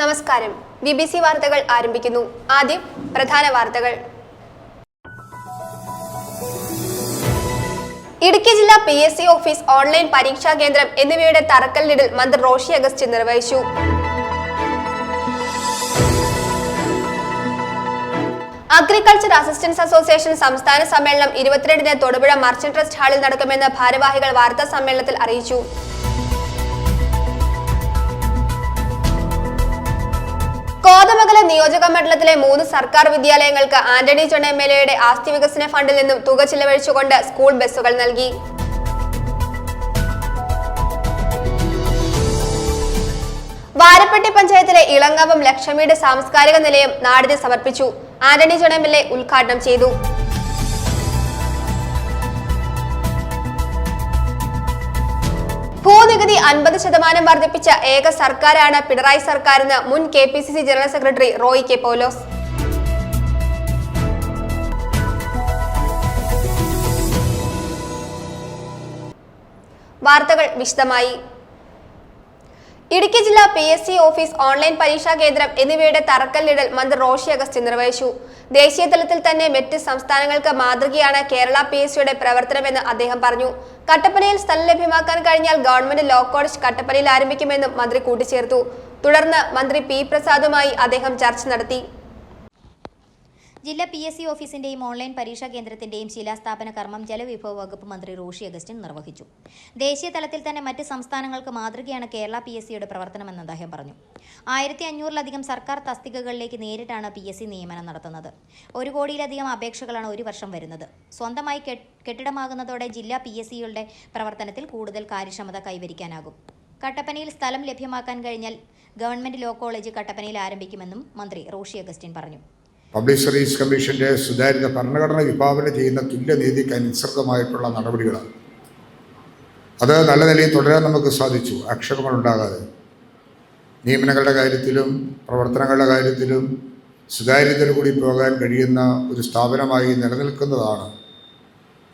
നമസ്കാരം. BBC വാർത്തകൾ ആരംഭിക്കുന്നു. ആദ്യം പ്രധാന വാർത്തകൾ. ഇടുക്കി ജില്ലാ PSC ഓഫീസ്, ഓൺലൈൻ പരീക്ഷാ കേന്ദ്രം എന്നിവയുടെ തറക്കല്ലിടൽ മന്ത്രി റോഷി അഗസ്റ്റിൻ നിർവഹിച്ചു. അഗ്രികൾച്ചർ അസിസ്റ്റൻസ് അസോസിയേഷൻ സംസ്ഥാന സമ്മേളനം 22-ന് തൊടുപുഴ മർച്ചന്റ് ട്രസ്റ്റ് ഹാളിൽ നടക്കുമെന്ന് ഭാരവാഹികൾ വാർത്താ സമ്മേളനത്തിൽ അറിയിച്ചു. കോതമംഗലം നിയോജക മണ്ഡലത്തിലെ 3 സർക്കാർ വിദ്യാലയങ്ങൾക്ക് ആന്റണി ജോൺ MLA ആസ്തി വികസന ഫണ്ടിൽ നിന്നും തുക ചിലവഴിച്ചുകൊണ്ട് സ്കൂൾ ബസ്സുകൾ നൽകി. വാരപ്പെട്ടി പഞ്ചായത്തിലെ ഇളങ്ങാവം ലക്ഷമീട് സാംസ്കാരിക നിലയം നാടിന് സമർപ്പിച്ചു. ആന്റണി ജോൺ MLA ഉദ്ഘാടനം ചെയ്തു. ഭൂനികുതി 50% വർദ്ധിപ്പിച്ച ഏക സർക്കാരാണ് പിണറായി സർക്കാരെന്ന് മുൻ KPCC general secretary Roy K Paulose. വാർത്തകൾ വിശദമായി. ഇടുക്കി ജില്ലാ PSC ഓഫീസ്, ഓൺലൈൻ പരീക്ഷാ കേന്ദ്രം എന്നിവയുടെ തറക്കല്ലിടൽ മന്ത്രി റോഷി അഗസ്റ്റിൻ നിർവഹിച്ചു. ദേശീയ തലത്തിൽ തന്നെ മറ്റ് സംസ്ഥാനങ്ങൾക്ക് മാതൃകയാണ് കേരള PSCയുടെ പ്രവർത്തനമെന്ന് അദ്ദേഹം പറഞ്ഞു. കട്ടപ്പനയിൽ സ്ഥലം ലഭ്യമാക്കാൻ കഴിഞ്ഞാൽ ഗവൺമെന്റ് ലോ കോളേജ് കട്ടപ്പനയിൽ ആരംഭിക്കുമെന്നും മന്ത്രി കൂട്ടിച്ചേർത്തു. തുടർന്ന് മന്ത്രി P പ്രസാദുമായി അദ്ദേഹം ചർച്ച നടത്തി. ജില്ലാ PSC ഓഫീസിന്റെയും ഓൺലൈൻ പരീക്ഷാ കേന്ദ്രത്തിന്റെയും ശിലാസ്ഥാപന കർമ്മം ജലവിഭവ വകുപ്പ് മന്ത്രി റോഷി അഗസ്റ്റിൻ നിർവഹിച്ചു. ദേശീയ തലത്തിൽ തന്നെ മറ്റ് സംസ്ഥാനങ്ങൾക്ക് മാതൃകയാണ് കേരള PSCയുടെ പ്രവർത്തനമെന്ന് അദ്ദേഹം പറഞ്ഞു. 1500-ലധികം സർക്കാർ തസ്തികകളിലേക്ക് നേരിട്ടാണ് PSC നിയമനം നടത്തുന്നത്. 1 കോടിയിലധികം അപേക്ഷകളാണ് ഒരു വർഷം വരുന്നത്. സ്വന്തമായി കെട്ടിടമാകുന്നതോടെ ജില്ലാ PSCയുടെ പ്രവർത്തനത്തിൽ കൂടുതൽ കാര്യക്ഷമത കൈവരിക്കാനാകും. കട്ടപ്പനയിൽ സ്ഥലം ലഭ്യമാക്കാൻ കഴിഞ്ഞാൽ ഗവൺമെന്റ് ലോ കോളേജ് കട്ടപ്പനയിൽ ആരംഭിക്കുമെന്നും മന്ത്രി റോഷി അഗസ്റ്റിൻ പറഞ്ഞു. പബ്ലിക് സർവീസ് കമ്മീഷൻ്റെ സുതാര്യത ഭരണഘടന വിഭാവനം ചെയ്യുന്ന തുല്യനീതിക്ക് അനുസൃതമായിട്ടുള്ള നടപടികളാണ്. അത് നല്ല നിലയിൽ തുടരാൻ നമുക്ക് സാധിച്ചു. ആക്ഷേപങ്ങളുണ്ടാകാതെ നിയമനങ്ങളുടെ കാര്യത്തിലും പ്രവർത്തനങ്ങളുടെ കാര്യത്തിലും സുതാര്യതയിൽ കൂടി പോകാൻ കഴിയുന്ന ഒരു സ്ഥാപനമായി നിലനിൽക്കുന്നതാണ്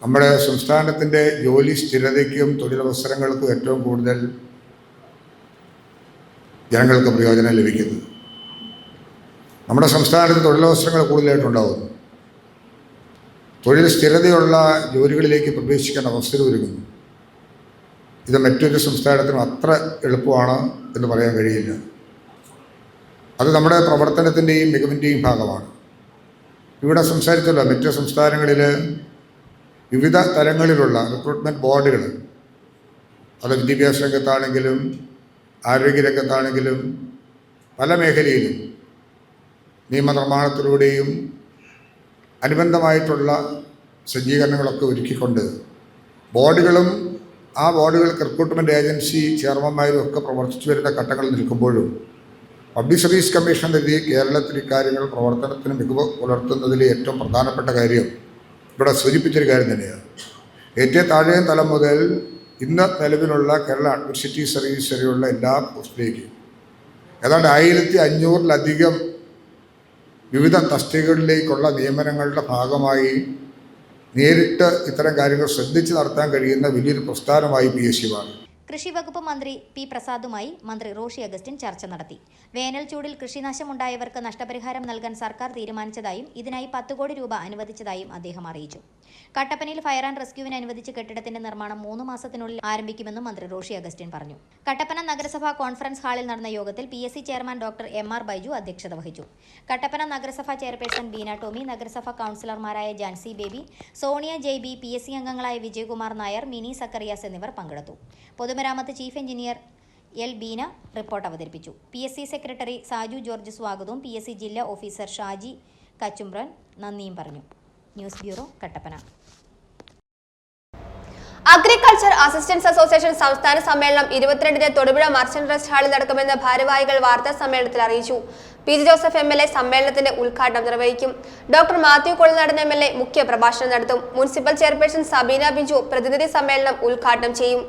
നമ്മുടെ സംസ്ഥാനത്തിൻ്റെ ജോലി സ്ഥിരതയ്ക്കും തൊഴിലവസരങ്ങൾക്കും ഏറ്റവും കൂടുതൽ ജനങ്ങൾക്ക് പ്രയോജനം ലഭിക്കുന്നത്. നമ്മുടെ സംസ്ഥാനത്ത് തൊഴിലവസരങ്ങൾ കൂടുതലായിട്ടുണ്ടാകുന്നു. തൊഴിൽ സ്ഥിരതയുള്ള ജോലികളിലേക്ക് പ്രവേശിക്കാൻ അവസരമൊരുങ്ങുന്നു. ഇത് മറ്റൊരു സംസ്ഥാനത്തിനും അത്ര എളുപ്പമാണ് എന്ന് പറയാൻ കഴിയില്ല. അത് നമ്മുടെ പ്രവർത്തനത്തിൻ്റെയും മികവിൻ്റെയും ഭാഗമാണ്. ഇവിടെ സംസാരിച്ചല്ലോ, മറ്റ് സംസ്ഥാനങ്ങളിൽ വിവിധ തലങ്ങളിലുള്ള റിക്രൂട്ട്മെൻറ്റ് ബോർഡുകൾ, അത് വിദ്യാഭ്യാസ രംഗത്താണെങ്കിലും ആരോഗ്യരംഗത്താണെങ്കിലും പല മേഖലയിലും നിയമനിർമ്മാണത്തിലൂടെയും അനുബന്ധമായിട്ടുള്ള സജ്ജീകരണങ്ങളൊക്കെ ഒരുക്കിക്കൊണ്ട് ബോർഡുകളും ആ ബോർഡുകൾക്ക് റിക്രൂട്ട്മെൻറ്റ് ഏജൻസി ചെയർമാന്മാരും ഒക്കെ പ്രവർത്തിച്ചു വരുന്ന ഘട്ടങ്ങളിൽ നിൽക്കുമ്പോഴും പബ്ലിക് സർവീസ് കമ്മീഷൻ എഴുതി കേരളത്തിൽ ഇക്കാര്യങ്ങൾ പ്രവർത്തനത്തിന് മികവ് പുലർത്തുന്നതിൽ ഏറ്റവും പ്രധാനപ്പെട്ട കാര്യം ഇവിടെ സൂചിപ്പിച്ചൊരു കാര്യം തന്നെയാണ്. ഏറ്റവും താഴെ തലം മുതൽ ഇന്ന് നിലവിലുള്ള കേരള അഡ്മിനിസ്ട്രേറ്റീവ് സർവീസ് വരെയുള്ള എല്ലാ പോസ്റ്റിലേക്കും ഏതാണ്ട് 1500-ലധികം വിവിധ തസ്തികകളിലേക്കുള്ള നിയമനങ്ങളുടെ ഭാഗമായി നേരിട്ട് ഇത്തരം കാര്യങ്ങൾ ശ്രദ്ധിച്ച് നടത്താൻ കഴിയുന്ന വലിയൊരു പ്രസ്ഥാനമായി PSC മാറി. കൃഷി വകുപ്പ് മന്ത്രി P പ്രസാദുമായി മന്ത്രി റോഷി അഗസ്റ്റിൻ ചർച്ച നടത്തി. വേനൽ ചൂടിൽ കൃഷിനാശമുണ്ടായവർക്ക് നഷ്ടപരിഹാരം നൽകാൻ സർക്കാർ തീരുമാനിച്ചതായും ഇതിനായി 10 കോടി രൂപ അനുവദിച്ചതായും അദ്ദേഹം അറിയിച്ചു. കട്ടപ്പനയിൽ ഫയർ ആൻഡ് റെസ്ക്യൂവിന് അനുവദിച്ച കെട്ടിടത്തിന്റെ നിർമ്മാണം 3 മാസത്തിനുള്ളിൽ ആരംഭിക്കുമെന്നും മന്ത്രി റോഷി അഗസ്റ്റിൻ പറഞ്ഞു. കട്ടപ്പന നഗരസഭാ കോൺഫറൻസ് ഹാളിൽ നടന്ന യോഗത്തിൽ PSC chairman doctor MR Baiju അധ്യക്ഷത വഹിച്ചു. കട്ടപ്പന നഗരസഭാ ചെയർപേഴ്സൺ ബീന ടോമി, നഗരസഭാ കൗൺസിലർമാരായ ജാൻസി ബേബി, സോണിയ JB, PSC അംഗങ്ങളായ വിജയകുമാർ നായർ, മിനി സക്കറിയാസ് എന്നിവർ പങ്കെടുത്തു. പൊതുമരാമത്ത് chief engineer L. Beena report അവതരിപ്പിച്ചു. PSC സെക്രട്ടറി സാജു ജോർജ് സ്വാഗതവും PSC ജില്ലാ ഓഫീസർ ഷാജി കച്ചുംബ്രൻ നന്ദിയും പറഞ്ഞു. News bureau, Kattappana. Agriculture assistance association സംസ്ഥാന സമ്മേളനം 22-ന് തൊടുപുഴ മർച്ചന്റ് ട്രസ്റ്റ് ഹാളിൽ നടക്കുമെന്ന് ഭാരവാഹികൾ വാർത്താ സമ്മേളനത്തിൽ അറിയിച്ചു. PG ജോസഫ് MLA സമ്മേളനത്തിന്റെ ഉദ്ഘാടനം നിർവഹിക്കും. ഡോക്ടർ മാത്യു കൊളനാടൻ MLA മുഖ്യ പ്രഭാഷണം നടത്തും. മുനിസിപ്പൽ ചെയർപേഴ്സൺ സബീന ബിജു പ്രതിനിധി സമ്മേളനം ഉദ്ഘാടനം ചെയ്യും.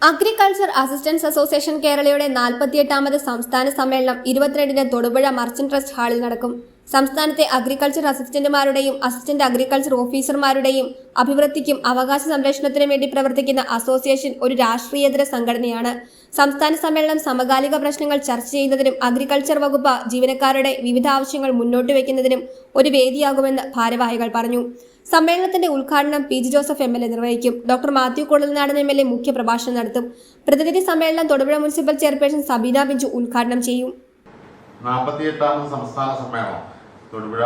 അഗ്രികൾച്ചർ അസിസ്റ്റൻസ് അസോസിയേഷൻ കേരളയുടെ 48ാമത് സംസ്ഥാന സമ്മേളനം 22-ന് തൊടുപുഴ മർച്ചന്റ് ട്രസ്റ്റ് ഹാളിൽ നടക്കും. സംസ്ഥാനത്തെ അഗ്രികൾച്ചർ അസിസ്റ്റന്റുമാരുടെയും അസിസ്റ്റന്റ് അഗ്രികൾച്ചർ ഓഫീസർമാരുടെയും അഭിവൃദ്ധിക്കും അവകാശ സംരക്ഷണത്തിനും വേണ്ടി പ്രവർത്തിക്കുന്ന അസോസിയേഷൻ ഒരു രാഷ്ട്രീയേതര സംഘടനയാണ്. സംസ്ഥാന സമ്മേളനം സമകാലിക പ്രശ്നങ്ങൾ ചർച്ച ചെയ്യുന്നതിനും അഗ്രികൾച്ചർ വകുപ്പ് ജീവനക്കാരുടെ വിവിധ ആവശ്യങ്ങൾ മുന്നോട്ട് വയ്ക്കുന്നതിനും ഒരു വേദിയാകുമെന്ന് ഭാരവാഹികൾ പറഞ്ഞു. സമ്മേളനത്തിന്റെ ഉദ്ഘാടനം പി.ജി. ജോസഫ് എം.എൽ.എ. നിർവഹിക്കും. Doctor Mathew Kuzhalnadan MLA. മുഖ്യ പ്രഭാഷണം നടത്തും. പ്രതിനിധി സമ്മേളനം തൊടുപുഴ മുനിസിപ്പൽ ചെയർപേഴ്സൺ സബീന ബിഞ്ചു ഉദ്ഘാടനം ചെയ്യും. 48ാമത് സംസ്ഥാന സമ്മേളനം തൊടുപുഴ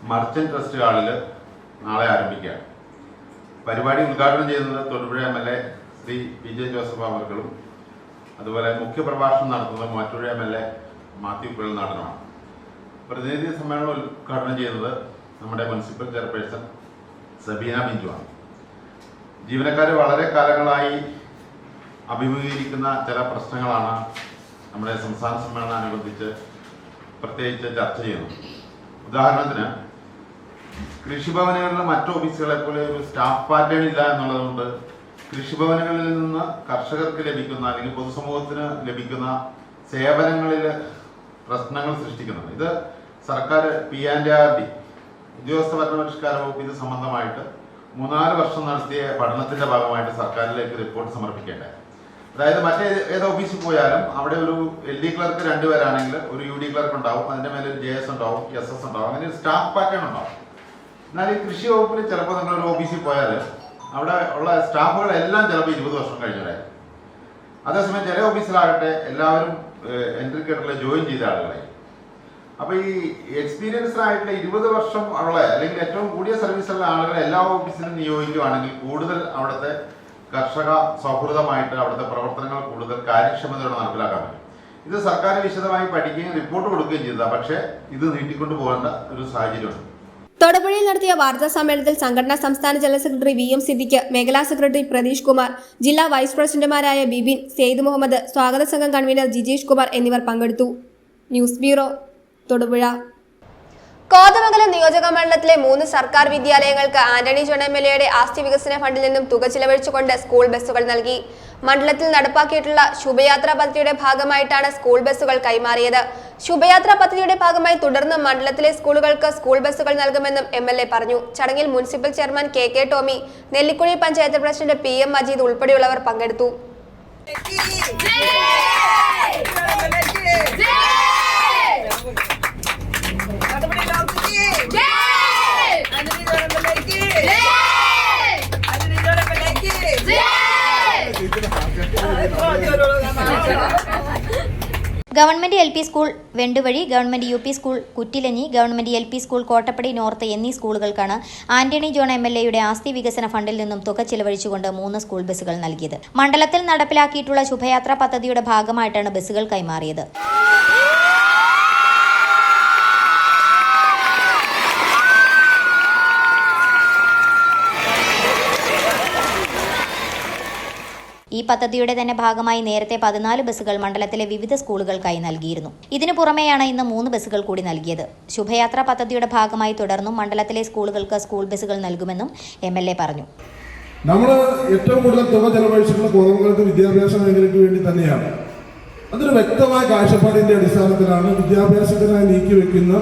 മർച്ചന്റ് ട്രസ്റ്റ് ഹാളിൽ നാളെ ആരംഭിക്കുകയാണ്. പരിപാടി ഉദ്ഘാടനം ചെയ്യുന്നത് തൊടുപുഴ എം.എൽ.എ. ശ്രീ പി.ജെ. ജോസഫ് അവർകളും അതുപോലെ മുഖ്യപ്രഭാഷണം നടത്തുന്നത് മൂവാറ്റുപുഴ എം.എൽ.എ. മാത്യു കുഴൽനാടനുമാണ്. പ്രതിനിധി സമ്മേളനം ഉദ്ഘാടനം ചെയ്യുന്നത് നമ്മുടെ മുനിസിപ്പൽ ചെയർപേഴ്സൺ സബീന ബിഞ്ചുവാണ്. ജീവനക്കാർ വളരെ കാലങ്ങളായി അഭിമുഖീകരിക്കുന്ന ചില പ്രശ്നങ്ങളാണ് നമ്മുടെ സംസ്ഥാന സമ്മേളനത്തോടനുബന്ധിച്ച് പ്രത്യേകിച്ച് ചർച്ച ചെയ്യുന്നു. ഉദാഹരണത്തിന് കൃഷിഭവനുകളിലെ മറ്റു ഓഫീസുകളെ പോലെ ഒരു സ്റ്റാഫ് പാറ്റേൺ ഇല്ല എന്നുള്ളതുകൊണ്ട് കൃഷിഭവനുകളിൽ നിന്ന് കർഷകർക്ക് ലഭിക്കുന്ന അല്ലെങ്കിൽ പൊതുസമൂഹത്തിന് ലഭിക്കുന്ന സേവനങ്ങളിൽ പ്രശ്നങ്ങൾ സൃഷ്ടിക്കുന്നുണ്ട്. ഇത് സർക്കാർ P&RD ഉദ്യോഗസ്ഥ ഭരണപരിഷ്കാര വകുപ്പ് ഇത് സംബന്ധമായിട്ട് 3-4 വർഷം നടത്തിയ പഠനത്തിന്റെ ഭാഗമായിട്ട് സർക്കാരിലേക്ക് റിപ്പോർട്ട് സമർപ്പിക്കേണ്ടത്. അതായത് മറ്റേ ഏത് ഓഫീസിൽ പോയാലും അവിടെ ഒരു LD ക്ലർക്ക് 2 പേരാണെങ്കിൽ ഒരു UD ക്ലർക്ക് ഉണ്ടാവും, അതിന്റെ മേലെ ഒരു JS ഉണ്ടാവും, SS ഉണ്ടാവും, അങ്ങനെ ഒരു സ്റ്റാഫ് പാറ്റേൺ ഉണ്ടാവും. എന്നാൽ ഈ കൃഷി വകുപ്പിൽ ചിലപ്പോൾ നിങ്ങളൊരു ഓഫീസിൽ പോയാൽ അവിടെ ഉള്ള സ്റ്റാഫുകളെല്ലാം ചിലപ്പോൾ 20 വർഷം കഴിഞ്ഞവരായിരിക്കും. അതേസമയം ചില ഓഫീസിലാകട്ടെ എല്ലാവരും എൻട്രി കേട്ടറിൽ ജോയിൻ ചെയ്ത ആളുകളായി. അപ്പോൾ ഈ എക്സ്പീരിയൻസ്ഡ് ആയിട്ടുള്ള 20 വർഷം ഉള്ള അല്ലെങ്കിൽ ഏറ്റവും കൂടിയ സർവീസുള്ള ആളുകളെ എല്ലാ ഓഫീസിലും നിയോഗിക്കുകയാണെങ്കിൽ കൂടുതൽ അവിടുത്തെ കർഷക സൗഹൃദമായിട്ട് അവിടുത്തെ പ്രവർത്തനങ്ങൾ കൂടുതൽ കാര്യക്ഷമതയോടെ നടപ്പിലാക്കാൻ പറ്റും. ഇത് സർക്കാർ വിശദമായി പഠിക്കുകയും റിപ്പോർട്ട് കൊടുക്കുകയും ചെയ്തതാണ്. പക്ഷേ ഇത് നീട്ടിക്കൊണ്ടു പോകേണ്ട ഒരു സാഹചര്യമുണ്ട്. തൊടുപുഴയിൽ നടത്തിയ വാർത്താ സമ്മേളനത്തിൽ സംഘടനാ സംസ്ഥാന ജനറൽ സെക്രട്ടറി VM സിദ്ദിഖ്, മേഖലാ സെക്രട്ടറി പ്രതീഷ് കുമാർ, ജില്ലാ വൈസ് പ്രസിഡന്റുമാരായ ബിബിൻ, സെയ്ദ് മുഹമ്മദ്, സ്വാഗത സംഘം കൺവീനർ ജിജീഷ് കുമാർ എന്നിവർ പങ്കെടുത്തു. News bureau, Thodupuzha. കോതമംഗലം നിയോജക മണ്ഡലത്തിലെ 3 സർക്കാർ വിദ്യാലയങ്ങൾക്ക് ആന്റണി ജോൺ MLA ആസ്തി വികസന ഫണ്ടിൽ നിന്നും തുക ചിലവഴിച്ചുകൊണ്ട് സ്കൂൾ ബസ്സുകൾ നൽകി. മണ്ഡലത്തിൽ നടപ്പാക്കിയിട്ടുള്ള ശുഭയാത്ര പദ്ധതിയുടെ ഭാഗമായിട്ടാണ് സ്കൂൾ ബസ്സുകൾ കൈമാറിയത്. ശുഭയാത്ര പദ്ധതിയുടെ ഭാഗമായി തുടർന്ന് മണ്ഡലത്തിലെ സ്കൂളുകൾക്ക് സ്കൂൾ ബസ്സുകൾ നൽകുമെന്നും MLA പറഞ്ഞു. ചടങ്ങിൽ municipal chairman KK Tomy, Nellikuzhi panchayat president PM Majeed ഉൾപ്പെടെയുള്ളവർ പങ്കെടുത്തു. Government LP school Venduvazhi, government UP school Kuttilanji, government LP school Kottappady north എന്നീ സ്കൂളുകൾക്കാണ് ആന്റണി ജോൺ MLA ആസ്തി വികസന ഫണ്ടിൽ നിന്നും തുക ചിലവഴിച്ചുകൊണ്ട് 3 സ്കൂൾ ബസ്സുകൾ നൽകിയത്. മണ്ഡലത്തിൽ നടപ്പിലാക്കിയിട്ടുള്ള ശുഭയാത്ര പദ്ധതിയുടെ ഭാഗമായിട്ടാണ് ബസ്സുകൾ കൈമാറിയത്. ഈ പദ്ധതിയുടെ തന്നെ ഭാഗമായി നേരത്തെ 14 ബസ്സുകൾ മണ്ഡലത്തിലെ വിവിധ സ്കൂളുകൾക്കായി നൽകിയിരുന്നു. ഇതിനു പുറമെയാണ് ഇന്ന് 3 ബസ്സുകൾ കൂടി നൽകിയത്. ശുഭയാത്ര പദ്ധതിയുടെ ഭാഗമായി തുടർന്നും മണ്ഡലത്തിലെ സ്കൂളുകൾക്ക് സ്കൂൾ ബസ്സുകൾ നൽകുമെന്നും MLA പറഞ്ഞു. നമ്മൾ ഏറ്റവും കൂടുതൽ തുക ചെലവഴിച്ചിട്ടുള്ള കോതമംഗലത്ത് വിദ്യാഭ്യാസ മേഖലയ്ക്ക് വേണ്ടി തന്നെയാണ്. അതൊരു വ്യക്തമായ കാഴ്ചപ്പാടിന്റെ അടിസ്ഥാനത്തിലാണ് വിദ്യാഭ്യാസത്തിനായി നീക്കിവെക്കുന്ന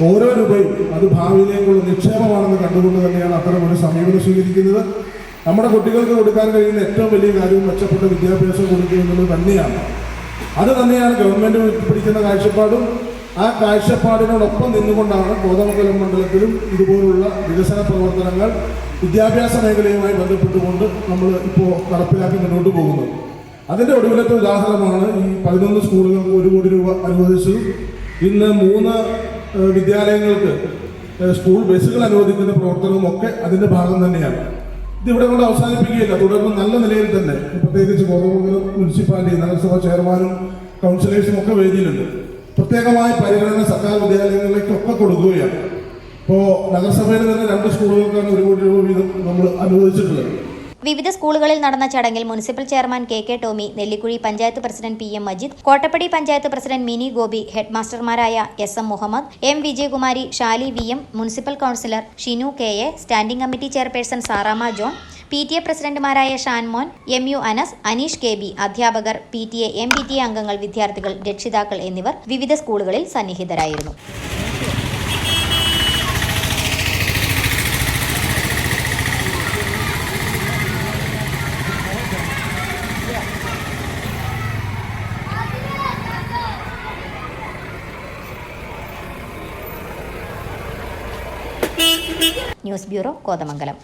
ഓരോ രൂപയും അത് ഭാവിയിലേക്കുള്ള നിക്ഷേപമാണെന്ന് കണ്ടുകൊണ്ട് തന്നെയാണ് അത്തരം ഒരു സമീപനം സ്വീകരിക്കുന്നത്. നമ്മുടെ കുട്ടികൾക്ക് കൊടുക്കാൻ കഴിയുന്ന ഏറ്റവും വലിയ കാര്യവും മെച്ചപ്പെട്ട വിദ്യാഭ്യാസം കൊടുക്കുക എന്നുള്ളത് തന്നെയാണ്. അത് തന്നെയാണ് ഗവൺമെൻറ് പിടിക്കുന്ന കാഴ്ചപ്പാടും. ആ കാഴ്ചപ്പാടിനോടൊപ്പം നിന്നുകൊണ്ടാണ് കോതമംഗലം മണ്ഡലത്തിലും ഇതുപോലുള്ള വികസന പ്രവർത്തനങ്ങൾ വിദ്യാഭ്യാസ മേഖലയുമായി ബന്ധപ്പെട്ടുകൊണ്ട് നമ്മൾ ഇപ്പോൾ നടപ്പിലാക്കി മുന്നോട്ട് പോകുന്നത്. അതിൻ്റെ ഒടുവിലത്തെ ഉദാഹരണമാണ് ഈ 11 സ്കൂളുകൾക്ക് 1 കോടി രൂപ അനുവദിച്ചു. ഇന്ന് 3 വിദ്യാലയങ്ങൾക്ക് സ്കൂൾ ബസ്സുകൾ അനുവദിക്കുന്ന പ്രവർത്തനവും ഒക്കെ അതിൻ്റെ ഭാഗം തന്നെയാണ്. ഇതിവിടെ കൊണ്ട് അവസാനിപ്പിക്കുകയില്ല. തുടർന്ന് നല്ല നിലയിൽ തന്നെ പ്രത്യേകിച്ച് കോതമംഗലം മുനിസിപ്പാലിറ്റി നഗരസഭാ ചെയർമാനും കൗൺസിലേഴ്സും ഒക്കെ വേദിയിലുണ്ട്. പ്രത്യേകമായ പരിഗണന സർക്കാർ വിദ്യാലയങ്ങളിലേക്കൊക്കെ കൊടുക്കുകയാണ്. ഇപ്പോൾ നഗരസഭയിൽ തന്നെ 2 സ്കൂളുകൾക്കാണ് 1 കോടി രൂപ വീതം നമ്മൾ അനുവദിച്ചിട്ടുള്ളത്. വിവിധ സ്കൂളുകളിൽ നടന്ന ചടങ്ങിൽ municipal chairman KK Tomy, Nellikuzhi panchayat president PM Majeed, Kottappady panchayat president Mini Gopi, head മാസ്റ്റർമാരായ SM Muhammad, M Vijayakumari, Shaly VM, municipal councillor Shinu KA, standing committee chairperson Sarama John, PTA പ്രസിഡന്റുമാരായ ഷാൻമോൻ, MU അനസ്, അനീഷ് KB, അധ്യാപകർ, PTA, MPTA അംഗങ്ങൾ, വിദ്യാർത്ഥികൾ, രക്ഷിതാക്കൾ എന്നിവർ വിവിധ സ്കൂളുകളിൽ സന്നിഹിതരായിരുന്നു. News bureau, Kothamangalam.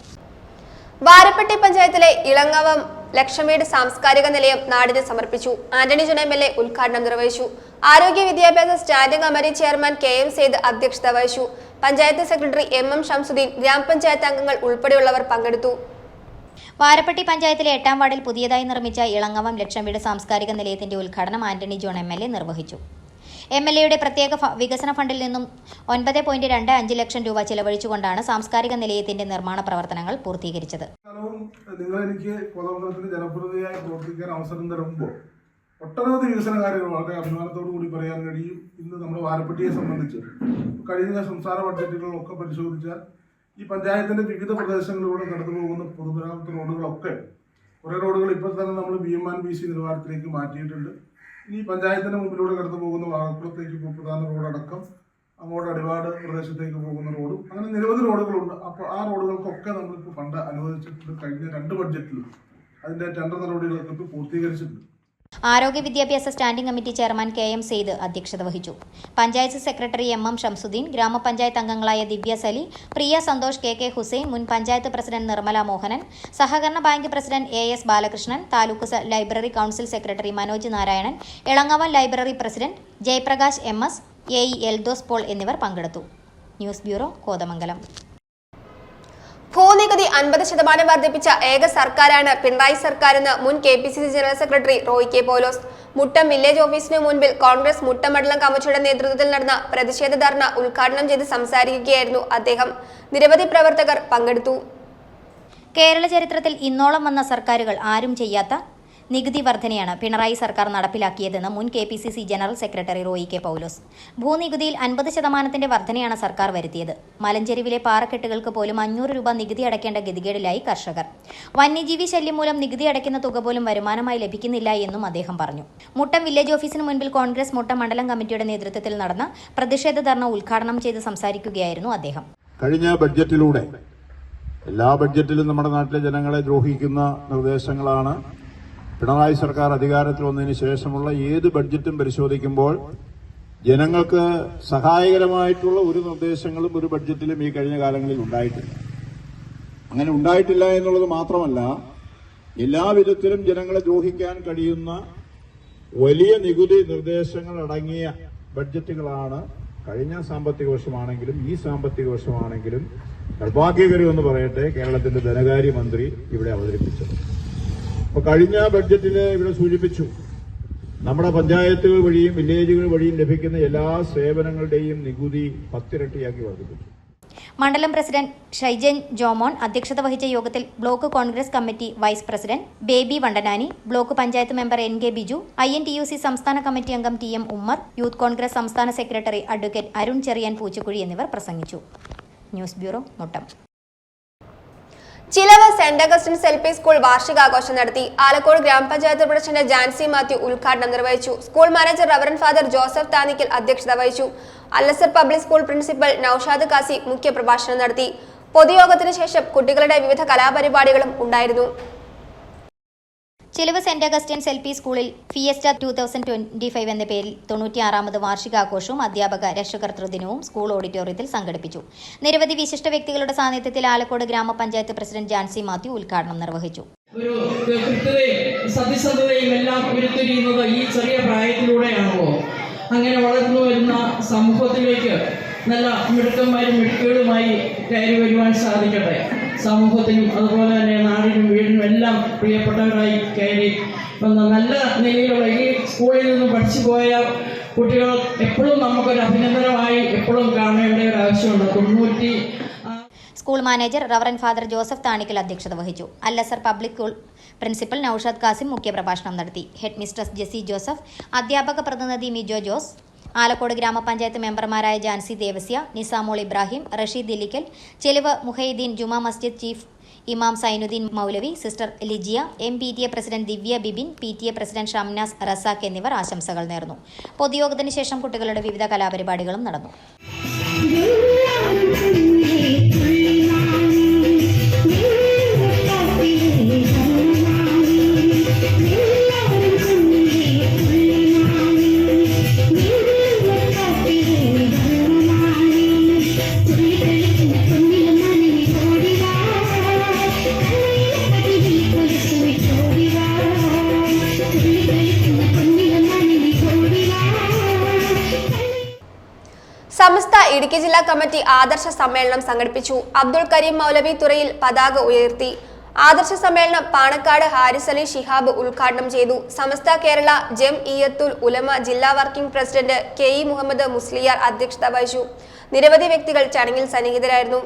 വാരപ്പെട്ടി പഞ്ചായത്തിലെ ഇളങ്ങവം ലക്ഷംവീട് സാംസ്കാരിക നിലയം നാടിന് സമർപ്പിച്ചു. ആന്റണി ജോൺ MLA ഉദ്ഘാടനം നിർവഹിച്ചു. ആരോഗ്യ വിദ്യാഭ്യാസ standing committee chairman KM Saeed അധ്യക്ഷത വഹിച്ചു. പഞ്ചായത്ത് സെക്രട്ടറി MM ഷംസുദ്ദീൻ, ഗ്രാമപഞ്ചായത്ത് അംഗങ്ങൾ ഉൾപ്പെടെയുള്ളവർ പങ്കെടുത്തു. വാരപ്പെട്ടി പഞ്ചായത്തിലെ 8ാം വാർഡിൽ പുതിയതായി നിർമ്മിച്ച ഇളങ്ങവം ലക്ഷംവീട് സാംസ്കാരിക നിലയത്തിന്റെ ഉദ്ഘാടനം ആന്റണി ജോൺ MLA നിർവഹിച്ചു. MLAയുടെ പ്രത്യേക വികസന ഫണ്ടിൽ നിന്നും 9.25 ലക്ഷം രൂപ ചെലവഴിച്ചുകൊണ്ടാണ് സാംസ്കാരിക നിലയത്തിന്റെ നിർമ്മാണ പ്രവർത്തനങ്ങൾ പൂർത്തീകരിച്ചത്. നിങ്ങൾ എനിക്ക് കോതമംഗലത്തിന് ജനപ്രതിനിധിയായി പ്രവർത്തിക്കാൻ അവസരം തരുമ്പോൾ ഒട്ടനവധി വികസന കാര്യങ്ങൾ വളരെ അഭിമാനത്തോടു കൂടി പറയാൻ കഴിയും. ഇന്ന് നമ്മുടെ വാരപ്പെട്ടിയെ സംബന്ധിച്ച് കഴിഞ്ഞ സംസ്ഥാന ബഡ്ജറ്റുകളിലൊക്കെ പരിശോധിച്ചാൽ ഈ പഞ്ചായത്തിന്റെ വിവിധ പ്രദേശങ്ങളിലൂടെ കടന്നു പോകുന്ന പൊതുമരാമത്ത് റോഡുകളൊക്കെ കുറേ റോഡുകൾ ഇപ്പോൾ തന്നെ നമ്മൾ BMC നിലവാരത്തിലേക്ക് മാറ്റിയിട്ടുണ്ട്. ഈ പഞ്ചായത്തിന്റെ മുമ്പിലൂടെ കടന്നു പോകുന്ന വാഴക്കുളത്തേക്ക് പ്രധാന റോഡടക്കം അങ്ങോട്ട് അടിവാട് പ്രദേശത്തേക്ക് പോകുന്ന റോഡും അങ്ങനെ നിരവധി റോഡുകളുണ്ട്. അപ്പോൾ ആ റോഡുകൾക്കൊക്കെ നമ്മളിപ്പോൾ ഫണ്ട് അനുവദിച്ചിട്ടുണ്ട്. കഴിഞ്ഞ 2 ബഡ്ജറ്റിലും അതിന്റെ ടെൻഡർ നടപടികളൊക്കെ ഇപ്പോൾ പൂർത്തീകരിച്ചിട്ടുണ്ട്. ആരോഗ്യ വിദ്യാഭ്യാസ standing committee chairman KM Saeed അധ്യക്ഷത വഹിച്ചു. പഞ്ചായത്ത് സെക്രട്ടറി MM ഷംസുദ്ദീൻ, ഗ്രാമപഞ്ചായത്ത് അംഗങ്ങളായ ദിവ്യ സലി, പ്രിയ സന്തോഷ്, KK ഹുസൈൻ, മുൻ പഞ്ചായത്ത് പ്രസിഡന്റ് നിർമ്മല മോഹനൻ, സഹകരണ bank president AS Balakrishnan, taluk library council secretary Manoj Narayanan, Elangavam library president Jayaprakash MS, AE Eldhose Paul എന്നിവർ പങ്കെടുത്തു. News bureau, Kothamangalam. ഭൂനികുതി 50% വർദ്ധിപ്പിച്ച ഏക സർക്കാരാണ് പിണറായി സർക്കാരെന്ന് മുൻ KPCC general secretary Roy K. Paulose. Muttom village ഓഫീസിന് മുൻപിൽ കോൺഗ്രസ് മുട്ടം മണ്ഡലം കമ്മിറ്റിയുടെ നേതൃത്വത്തിൽ നടന്ന പ്രതിഷേധ ധർണ ഉദ്ഘാടനം ചെയ്ത് സംസാരിക്കുകയായിരുന്നു അദ്ദേഹം. നിരവധി പ്രവർത്തകർ പങ്കെടുത്തു. കേരള ചരിത്രത്തിൽ ഇന്നോളം വന്ന സർക്കാരുകൾ ആരും ചെയ്യാത്ത നികുതി വർധനയാണ് പിണറായി സർക്കാർ നടപ്പിലാക്കിയതെന്ന് മുൻ KPCC general secretary Roy K. പൗലോസ്. ഭൂനികുതിയിൽ 50% വർധനയാണ് സർക്കാർ വരുത്തിയത്. മലഞ്ചെരുവിലെ പാറക്കെട്ടുകൾക്ക് പോലും 500 രൂപ നികുതി അടയ്ക്കേണ്ട ഗതികേടിലായി കർഷകർ. വന്യജീവി ശല്യം മൂലം നികുതി അടയ്ക്കുന്ന തുക പോലും വരുമാനമായി ലഭിക്കുന്നില്ല എന്നും അദ്ദേഹം പറഞ്ഞു. മുട്ടം വില്ലേജ് ഓഫീസിന് മുൻപിൽ കോൺഗ്രസ് മുട്ടം മണ്ഡലം കമ്മിറ്റിയുടെ നേതൃത്വത്തിൽ നടന്ന പ്രതിഷേധ ധർണ ഉദ്ഘാടനം ചെയ്ത് സംസാരിക്കുകയായിരുന്നു അദ്ദേഹം. കഴിഞ്ഞ ബഡ്ജറ്റിലൂടെ എല്ലാ ബഡ്ജറ്റിലും നമ്മുടെ നാട്ടിലെ ജനങ്ങളെ ദ്രോഹിക്കുന്ന നിർദ്ദേശങ്ങളാണ് പിണറായി സർക്കാർ അധികാരത്തിൽ വന്നതിന് ശേഷമുള്ള ഏത് ബഡ്ജറ്റും പരിശോധിക്കുമ്പോൾ ജനങ്ങൾക്ക് സഹായകരമായിട്ടുള്ള ഒരു നിർദ്ദേശങ്ങളും ഒരു ബഡ്ജറ്റിലും ഈ കഴിഞ്ഞ കാലങ്ങളിൽ ഉണ്ടായിട്ടില്ല. അങ്ങനെ ഉണ്ടായിട്ടില്ല എന്നുള്ളത് മാത്രമല്ല, എല്ലാ വിധത്തിലും ജനങ്ങളെ ദ്രോഹിക്കാൻ കഴിയുന്ന വലിയ നികുതി നിർദ്ദേശങ്ങൾ അടങ്ങിയ ബഡ്ജറ്റുകളാണ് കഴിഞ്ഞ സാമ്പത്തിക വർഷമാണെങ്കിലും ഈ സാമ്പത്തിക വർഷമാണെങ്കിലും നിർഭാഗ്യകരമെന്ന് പറയട്ടെ കേരളത്തിന്റെ ധനകാര്യമന്ത്രി ഇവിടെ അവതരിപ്പിച്ചത്. അപ്പോൾ കഴിഞ്ഞ ബഡ്ജറ്റിൽ ഇവിടെ സൂചിപ്പിച്ചു, നമ്മുടെ പഞ്ചായത്തുകൾ വഴിയും വില്ലേജുകൾ വഴിയും ലഭിക്കുന്ന എല്ലാ സേവനങ്ങളുടെയും നികുതി 10 ഇരട്ടിയാക്കി വർദ്ധിപ്പിച്ചു. മണ്ഡലം പ്രസിഡന്റ് ഷൈജൻ ജോമോൻ അധ്യക്ഷത വഹിച്ച യോഗത്തിൽ block Congress committee vice president Baby Vandanani, block panchayat member NK Biju, INTUC സംസ്ഥാന കമ്മിറ്റി അംഗം TM ഉമ്മർ, യൂത്ത് കോൺഗ്രസ് സംസ്ഥാന സെക്രട്ടറി അഡ്വക്കേറ്റ് അരുൺ ചെറിയാൻ പൂച്ചക്കുഴി എന്നിവർ പ്രസംഗിച്ചു. News bureau, Muttom. ചിലവ് സെന്റ് അഗസ്റ്റിൻസ് LP സ്കൂൾ വാർഷികാഘോഷം നടത്തി. ആലക്കോട് ഗ്രാമപഞ്ചായത്ത് പ്രസിഡന്റ് ജാൻസി മാത്യു ഉദ്ഘാടനം നിർവഹിച്ചു. School manager reverend father Joseph Thanikkal അധ്യക്ഷത വഹിച്ചു. Al Azhar public school principal Naushad Kasi മുഖ്യപ്രഭാഷണം നടത്തി. പൊതുയോഗത്തിന് ശേഷം കുട്ടികളുടെ വിവിധ കലാപരിപാടികളും ഉണ്ടായിരുന്നു. ചിലവ് സെന്റ് അഗസ്റ്റിൻസ് LP സ്കൂളിൽ ഫിയസ്റ്റ 2025 എന്ന പേരിൽ 96ാമത് വാർഷികാഘോഷവും അധ്യാപക രക്ഷകർതൃ ദിനവും സ്കൂൾ ഓഡിറ്റോറിയത്തിൽ സംഘടിപ്പിച്ചു. നിരവധി വിശിഷ്ട വ്യക്തികളുടെ സാന്നിധ്യത്തിൽ ആലക്കോട് ഗ്രാമപഞ്ചായത്ത് പ്രസിഡന്റ് ജാൻസി മാത്യു ഉദ്ഘാടനം നിർവഹിച്ചു. ഒരു സത്യസന്ധതയും എല്ലാം ഉരുത്തിരിയുന്നത് ഈ ചെറിയ പ്രായത്തിലൂടെയാണല്ലോ. അങ്ങനെ വളർന്നു വരുന്ന സമൂഹത്തിലേക്ക് നല്ല മിടുക്കന്മാരും മിടുക്കുകളുമായി കയറി വരുവാൻ സാധിക്കട്ടെ. സമൂഹത്തിനും അതുപോലെ തന്നെ നാടിനും വീടിനും എല്ലാം പ്രിയപ്പെട്ടവരായി കയറി വന്ന നല്ല നിലയിലുള്ള ഈ സ്കൂളിൽ നിന്ന് പഠിച്ചു പോയ കുട്ടികൾ എപ്പോഴും നമുക്കൊരു അഭിനന്ദനമായി എപ്പോഴും കാണേണ്ട ഒരു ആവശ്യമുണ്ട്. School manager reverend father Joseph Thanikkal അധ്യക്ഷത വഹിച്ചു. Al Azhar public school principal Naushad Kasim മുഖ്യപ്രഭാഷണം നടത്തി. ഹെഡ് മിസ്ട്രസ് ജെസി ജോസഫ്, അധ്യാപക പ്രതിനിധി മിജോ ജോസ്, ആലക്കോട് ഗ്രാമപഞ്ചായത്ത് മെമ്പർമാരായ ജാൻസി ദേവസ്യ, നിസാമോൾ ഇബ്രാഹിം, റഷീദ് ഇല്ലിക്കൽ, ചെലവ് മുഹൈദ്ദീൻ, ജുമാ മസ്ജിദ് ചീഫ് ഇമാം സൈനുദ്ദീൻ മൗലവി, സിസ്റ്റർ ലിജിയ, MPTA പ്രസിഡന്റ് ദിവ്യ ബിബിൻ, PTA പ്രസിഡന്റ് ഷംനാസ് റസാഖ് എന്നിവർ ആശംസകൾ നേർന്നു. പൊതുയോഗത്തിന് ശേഷം കുട്ടികളുടെ വിവിധ കലാപരിപാടികളും നടന്നു. ഇടുക്കി ജില്ലാ കമ്മിറ്റി ആദർശ സമ്മേളനം സംഘടിപ്പിച്ചു. അബ്ദുൽ കരീം മൗലവി തുറയിൽ പതാക ഉയർത്തി. ആദർശ സമ്മേളനം പാണക്കാട് ഹാരിസ് അലി ശിഹാബ് ഉദ്ഘാടനം ചെയ്തു. സമസ്ത കേരള ജംഇയ്യത്തുൽ ഉലമ ജില്ലാ working president K E Muhammad Musliyar അധ്യക്ഷത വഹിച്ചു. നിരവധി വ്യക്തികൾ ചടങ്ങിൽ സന്നിഹിതരായിരുന്നു.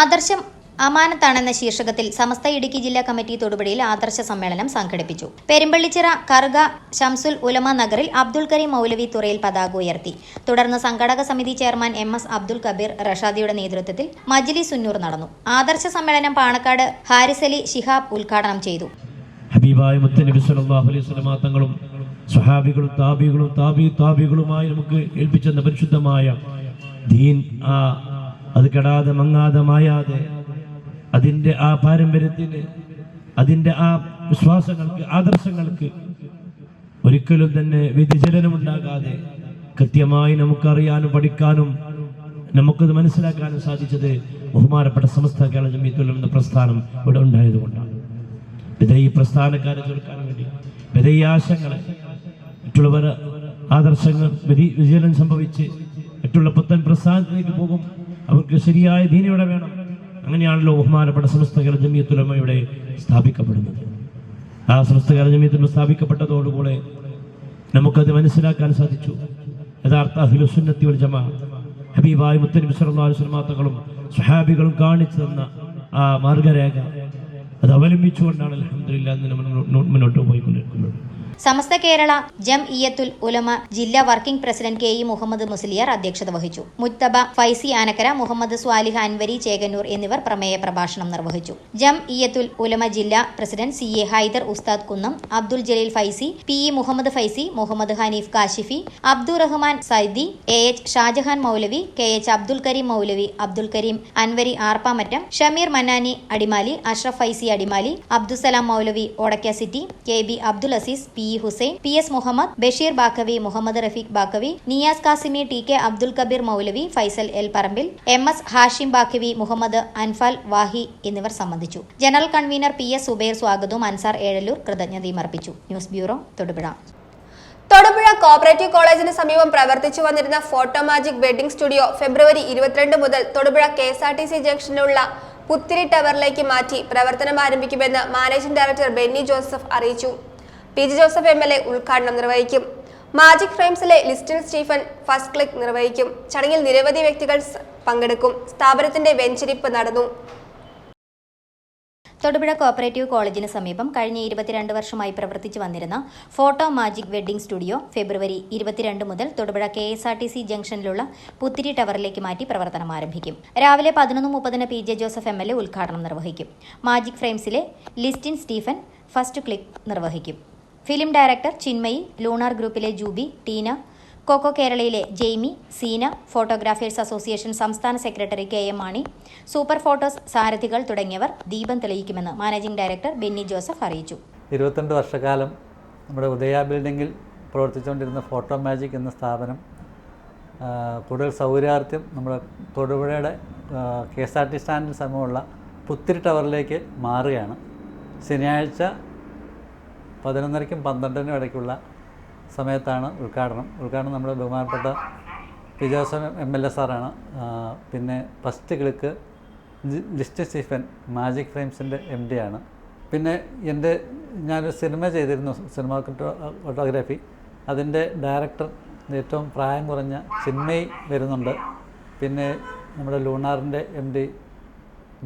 ആദർശം അമാനത്താണെന്ന ശീർഷകത്തിൽ സമസ്ത ഇടുക്കി ജില്ലാ കമ്മിറ്റി തൊടുപുഴയിൽ ആദർശ സമ്മേളനം സംഘടിപ്പിച്ചു. പെരുമ്പള്ളിച്ചിറ കറുക ഷംസുൽ ഉലമ നഗറിൽ അബ്ദുൽ കരീം മൗലവി തുറയിൽ പതാക ഉയർത്തി. തുടർന്ന് സംഘാടക സമിതി ചെയർമാൻ MS അബ്ദുൽ കബീർ റഷാദിയുടെ നേതൃത്വത്തിൽ മജ്ലിസ് സുന്നൂർ നടന്നു. ആദർശ സമ്മേളനം പാണക്കാട് ഹാരിസ് അലി ശിഹാബ് ഉദ്ഘാടനം ചെയ്തു. ഹബീബായ മുത്തനബി സല്ലല്ലാഹു അലൈഹി വസല്ലം തങ്ങളും സ്വഹാബികളും താബികളുമായി നമുക്ക് ഏൽപ്പിച്ചെന്ന പരിശുദ്ധമായ ദീൻ അത് കെടാതെ മങ്ങാതെ മായാതെ അതിൻ്റെ ആ പാരമ്പര്യത്തിന് അതിൻ്റെ ആ വിശ്വാസങ്ങൾക്ക് ആദർശങ്ങൾക്ക് ഒരിക്കലും തന്നെ വ്യതിചലനമുണ്ടാകാതെ കൃത്യമായി നമുക്കറിയാനും പഠിക്കാനും നമുക്കത് മനസ്സിലാക്കാനും സാധിച്ചത് ബഹുമാനപ്പെട്ട സമസ്ത കേരള ജംഇയ്യത്തുൽ ഉലമ എന്ന പ്രസ്ഥാനം ഇവിടെ ഉണ്ടായതുകൊണ്ടാണ്. ഈ പ്രസ്ഥാനക്കാരെ ചേർക്കാൻ വേണ്ടി വിധേയാശങ്ങളെ മറ്റുള്ളവർ ആദർശങ്ങൾ വ്യതിചലനം സംഭവിച്ച് മറ്റുള്ള പുത്തൻ പ്രസ്ഥാനത്തിലേക്ക് പോകും. അവർക്ക് ശരിയായ ദീനിവിടെ വേണം. അങ്ങനെയാണല്ലോ ബഹുമാനപ്പെട്ട സമസ്ത കേരള ജംഇയ്യത്തുൽ ഉലമയുടെ സ്ഥാപിക്കപ്പെടുന്നത്. ആ സമസ്ത കേരള ജംഇയ്യത്തുൽ ഉലമ സ്ഥാപിക്കപ്പെട്ടതോടുകൂടെ നമുക്കത് മനസ്സിലാക്കാൻ സാധിച്ചു. യഥാർത്ഥ അഹ്ലുസ് സുന്നത്തി വൽ ജമാഅ ഹബീബായ മുത്തനബി സല്ലല്ലാഹു അലൈഹി വസല്ലം തങ്ങളും സ്വഹാബികളും കാണിച്ചു തന്ന ആ മാർഗരേഖ അത് അവലംബിച്ചുകൊണ്ടാണ് അൽഹംദുലില്ലാഹ് മുന്നോട്ട് പോയിക്കൊണ്ടിരിക്കുന്നത്. സമസ്ത കേരള ജംഇയ്യത്തുൽ ഉലമ ജില്ലാ working president K E Muhammad Musliyar അധ്യക്ഷത വഹിച്ചു. മുജ്തബ ഫൈസി ആനക്കര, മുഹമ്മദ് സ്വാലിഹ് അൻവരി ചേകന്നൂർ എന്നിവർ പ്രമേയ പ്രഭാഷണം നിർവഹിച്ചു. ജംഇയ്യത്തുൽ ഉലമ ജില്ലാ president CA Haider Usthad Kunnam, Abdul Jaleel Faizy, PE Muhammad Faizy, Muhammad Haneef Kashifi, Abdurahman Saidi, AH Shajahan Moulavi, KH Abdul Kareem Moulavi, Abdul Kareem Anvari Arppamattom, Shameer Mannani Adimali, Ashraf Faizy Adimali, Abdussalam Moulavi Odakka city, KB Abdul Azeez, PE Hussain, PS Muhammad, Basheer Baqavi, Muhammad Rafeeq Baqavi, Niyas Kasimi, TK Abdul Kabeer Moulavi, Faisal L Parambil, MS Hashim Baqavi, Muhammad Anfal Vahi എന്നിവർ സംബന്ധിച്ചു. ജനറൽ കൺവീനർ PS സുബൈർ സ്വാഗതവും അൻസാർ ഏഴല്ലൂർ കൃതജ്ഞതയും അർപ്പിച്ചു. News bureau Thodupuzha. Thodupuzha cooperative കോളേജിന് സമീപം പ്രവർത്തിച്ചു വന്നിരുന്ന ഫോട്ടോ മാജിക് വെഡിംഗ് സ്റ്റുഡിയോ ഫെബ്രുവരി 22 മുതൽ തൊടുപുഴ KSRTC ജംഗ്ഷനിലുള്ള പുത്തിരി ടവറിലേക്ക് മാറ്റി പ്രവർത്തനം ആരംഭിക്കുമെന്ന് മാനേജിംഗ് ഡയറക്ടർ ബെന്നി ജോസഫ് അറിയിച്ചു. PG ജോസഫ് MLA ഉദ്ഘാടനം നിർവഹിക്കും. മാജിക് ഫ്രെയിംസിലെ ലിസ്റ്റിൻ സ്റ്റീഫൻ ഫസ്റ്റ് ക്ലിക്ക് നിർവഹിക്കും. ചടങ്ങിൽ നിരവധി വ്യക്തികൾ പങ്കെടുക്കും. സ്ഥാപനത്തിന്റെ വെഞ്ചരിപ്പ് നടന്നു. തൊടുപുഴ കോപ്പറേറ്റീവ് കോളേജിന് സമീപം കഴിഞ്ഞ 22 വർഷമായി പ്രവർത്തിച്ചു വന്നിരുന്ന ഫോട്ടോ മാജിക് വെഡിംഗ് സ്റ്റുഡിയോ ഫെബ്രുവരി 22 മുതൽ തൊടുപുഴ KSRTC ജംഗ്ഷനിലുള്ള പുത്തിരി ടവറിലേക്ക് മാറ്റി പ്രവർത്തനം ആരംഭിക്കും. രാവിലെ 11:30 PJ ജോസഫ് MLA ഉദ്ഘാടനം നിർവഹിക്കും. മാജിക് ഫ്രെയിംസിലെ ലിസ്റ്റിൻ സ്റ്റീഫൻ ഫസ്റ്റ് ക്ലിക്ക് നിർവഹിക്കും. ഫിലിം ഡയറക്ടർ ചിന്മയി, ലൂണാർ ഗ്രൂപ്പിലെ ജൂബി, ടീന, കോക്കോ കേരളയിലെ ജെയ്മി, സീന, ഫോട്ടോഗ്രാഫേഴ്സ് അസോസിയേഷൻ സംസ്ഥാന secretary KM Mani, super photos സാരഥികൾ തുടങ്ങിയവർ ദീപം തെളിയിക്കുമെന്ന് മാനേജിംഗ് ഡയറക്ടർ ബെന്നി ജോസഫ് അറിയിച്ചു. 22 വർഷക്കാലം നമ്മുടെ ഉദയ ബിൽഡിങ്ങിൽ പ്രവർത്തിച്ചുകൊണ്ടിരുന്ന ഫോട്ടോ മാജിക് എന്ന സ്ഥാപനം കൂടുതൽ സൗകര്യാർത്ഥം നമ്മുടെ തൊടുപുഴയുടെ KSRTC സ്റ്റാൻഡിന് സമീപമുള്ള പുത്തിരി ടവറിലേക്ക് മാറുകയാണ്. ശനിയാഴ്ച 11:30ക്കും 12:00നും ഇടയ്ക്കുള്ള സമയത്താണ് ഉദ്ഘാടനം നമ്മുടെ ബഹുമാനപ്പെട്ട PJ ജോസഫ് MLA സാറാണ്. പിന്നെ first click Listin Stephen magic ഫ്രെയിംസിൻ്റെ MD ആണ്. പിന്നെ ഞാനൊരു സിനിമ ചെയ്തിരുന്നു, സിനിമ ഫോട്ടോഗ്രാഫി. അതിൻ്റെ ഡയറക്ടർ ഏറ്റവും പ്രായം കുറഞ്ഞ ചിന്മയി വരുന്നുണ്ട്. പിന്നെ നമ്മുടെ ലൂണാറിൻ്റെ MD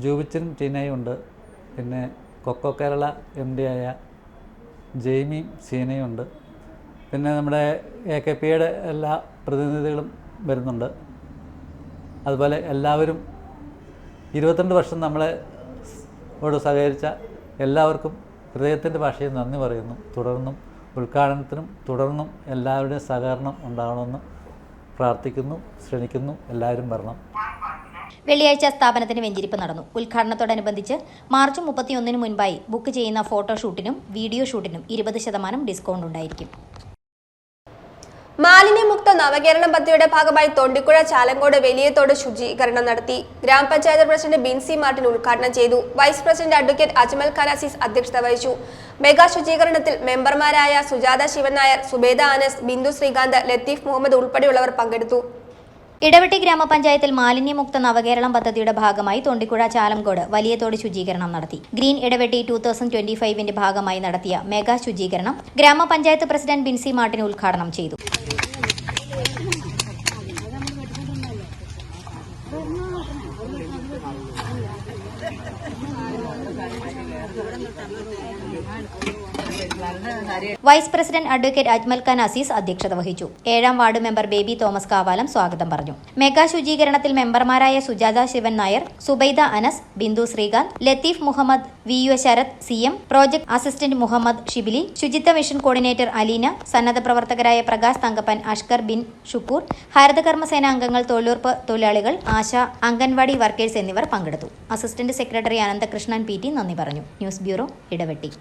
ജൂബിച്ചനും ടീനയും ഉണ്ട്. പിന്നെ കൊക്കോ കേരള MD ആയ ജെയ്മിയും സീനയും ഉണ്ട്. പിന്നെ നമ്മുടെ AKPയുടെ എല്ലാ പ്രതിനിധികളും വരുന്നുണ്ട്. അതുപോലെ എല്ലാവരും 22 വർഷം നമ്മളോട് സഹകരിച്ച എല്ലാവർക്കും ഹൃദയത്തിൻ്റെ ഭാഷയിൽ നന്ദി പറയുന്നു. ഉദ്ഘാടനത്തിനും തുടർന്നും എല്ലാവരുടെയും സഹകരണം ഉണ്ടാകണമെന്ന് പ്രാർത്ഥിക്കുന്നു, ശ്രമിക്കുന്നു. എല്ലാവരും വരണം. വെള്ളിയാഴ്ച സ്ഥാപനത്തിന് വെഞ്ചരിപ്പ് നടന്നു. ഉദ്ഘാടനത്തോടനുബന്ധിച്ച് മാർച്ച് 31 മുൻപായി ബുക്ക് ചെയ്യുന്ന ഫോട്ടോഷൂട്ടിനും വീഡിയോ ഷൂട്ടിനും 20% ഡിസ്കൗണ്ട് ഉണ്ടായിരിക്കും. മാലിന്യമുക്ത നവകേരളം പദ്ധതിയുടെ ഭാഗമായി തൊണ്ടിക്കുഴ ചാലങ്കോട് വലിയതോട് ശുചീകരണം നടത്തി. ഗ്രാമപഞ്ചായത്ത് പ്രസിഡന്റ് ബിൻസി മാർട്ടിൻ ഉദ്ഘാടനം ചെയ്തു. Vice president advocate Ajmal Khan Azeez അധ്യക്ഷത വഹിച്ചു. മെഗാ ശുചീകരണത്തിൽ മെമ്പർമാരായ സുജാത ശിവൻ നായർ, സുബേദ അനസ്, ബിന്ദു ശ്രീകാന്ത്, ലത്തീഫ് മുഹമ്മദ് ഉൾപ്പെടെയുള്ളവർ പങ്കെടുത്തു. ഇടവെട്ടി ഗ്രാമപഞ്ചായത്തിൽ മാലിന്യമുക്ത നവകേരളം പദ്ധതിയുടെ ഭാഗമായി തൊണ്ടിക്കുഴ ചാലംകോട് വലിയ തോട് ശുചീകരണം നടത്തി. ഗ്രീൻ ഇടവെട്ടി 2025ന്റെ ഭാഗമായി നടത്തിയ മെഗാ ശുചീകരണം ഗ്രാമപഞ്ചായത്ത് പ്രസിഡന്റ് ബിൻസി മാർട്ടിൻ ഉദ്ഘാടനം ചെയ്തു. Vice president advocate Ajmal Khan Azeez അധ്യക്ഷത വഹിച്ചു. 7ാം വാർഡ് മെമ്പർ ബേബി തോമസ് കാവാലം സ്വാഗതം പറഞ്ഞു. മെഗാ ശുചീകരണത്തിൽ മെമ്പർമാരായ Sujatha Sivan Nair, Subaida Anas, Bindu Sreekanth, Latheef Muhammad, VU Sarath, CM, project assistant Muhammad Shibili, ശുചിത്വ മിഷൻ കോർഡിനേറ്റർ അലീന, സന്നദ്ധ പ്രവർത്തകരായ പ്രകാശ് തങ്കപ്പൻ, അഷ്കർ ബിൻ ഷുക്കൂർ, ഹരിതകർമ്മസേന അംഗങ്ങൾ, തൊഴിലുറപ്പ് തൊഴിലാളികൾ, ആശ, അംഗൻവാടി വർക്കേഴ്സ് എന്നിവർ പങ്കെടുത്തു. അസിസ്റ്റന്റ് സെക്രട്ടറി അനന്തകൃഷ്ണൻ PT നന്ദി പറഞ്ഞു. News bureau, Idavetti.